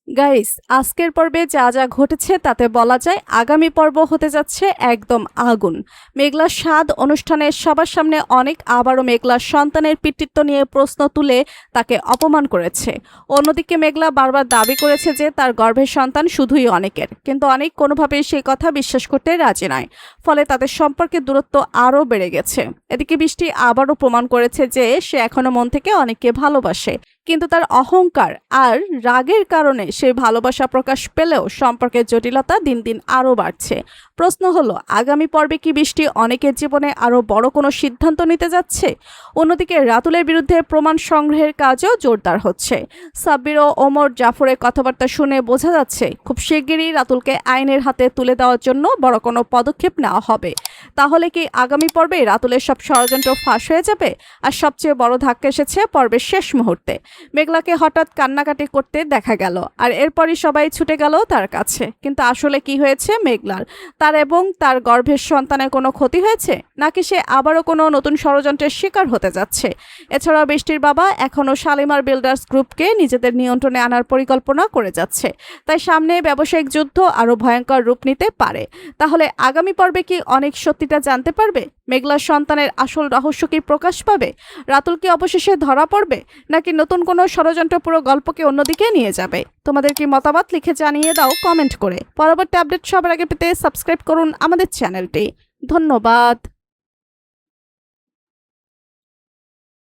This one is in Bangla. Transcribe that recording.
গাইস, আজকের পর্বে যা যা ঘটেছে তাতে বলা যায় আগামী পর্ব হতে যাচ্ছে একদম আগুন। মেঘলার স্বাদ অনুষ্ঠানে সবার সামনে অনেক আবারও মেঘলার সন্তানের পিতৃত্ব নিয়ে প্রশ্ন তুলে তাকে অপমান করেছে। অন্যদিকে মেঘলা বারবার দাবি করেছে যে তার গর্ভের সন্তান শুধুই অনেকের, কিন্তু অনেক কোনোভাবেই সেই কথা বিশ্বাস করতে রাজি নয়। ফলে তাদের সম্পর্কে দূরত্ব আরও বেড়ে গেছে। এদিকে বৃষ্টি আবারও প্রমাণ করেছে যে সে এখনো মন থেকে অনেককে ভালোবাসে, কিন্তু তার অহংকার আর রাগের কারণে সেই ভালোবাসা প্রকাশ পেলেও সম্পর্কের জটিলতা দিন দিন আরও বাড়ছে। প্রশ্ন হলো, আগামী পর্বে কি বৃষ্টি অনেকের জীবনে আরও বড় কোনো সিদ্ধান্ত নিতে যাচ্ছে? অন্যদিকে রাতুলের বিরুদ্ধে প্রমাণ সংগ্রহের কাজও জোরদার হচ্ছে। সাব্বির ও ওমর জাফরের কথাবার্তা শুনে বোঝা যাচ্ছে খুব শিগগিরই রাতুলকে আইনের হাতে তুলে দেওয়ার জন্য বড় কোনো পদক্ষেপ নেওয়া হবে। তাহলে কি আগামী পর্বে রাতুলের সব ষড়যন্ত্র ফাঁস হয়ে যাবে? আর সবচেয়ে বড় ধাক্কা এসেছে পর্বের শেষ মুহূর্তে। মেঘলাকে হঠাৎ কান্নাকাটি করতে দেখা গেল, আর এরপরই সবাই ছুটে গেল তার কাছে। কিন্তু আসলে কি হয়েছে মেঘলার? তার এবং তার গর্ভের সন্তানের কোনো ক্ষতি হয়েছে, নাকি সে আবারও কোনো নতুন ষড়যন্ত্রের শিকার হতে যাচ্ছে? এছাড়াও বৃষ্টির বাবা এখনও শালিমার বিল্ডার্স গ্রুপকে নিজেদের নিয়ন্ত্রণে আনার পরিকল্পনা করে যাচ্ছে। তাই সামনে ব্যবসায়িক যুদ্ধ আরও ভয়ঙ্কর রূপ নিতে পারে। তাহলে আগামী পর্বে কি অনেক সত্যিটা জানতে পারবে? মেঘলার সন্তানের আসল রহস্য কি প্রকাশ পাবে? রাতুল কি অবশেষে ধরা পড়বে, নাকি নতুন কোনো ষড়যন্ত্র পুরো গল্পকে অন্যদিকে নিয়ে যাবে? তোমাদের কি মতামত লিখে জানিয়ে দাও কমেন্ট করে। পরবর্তী আপডেট সবার আগে পেতে সাবস্ক্রাইব করুন আমাদের চ্যানেলটি। ধন্যবাদ।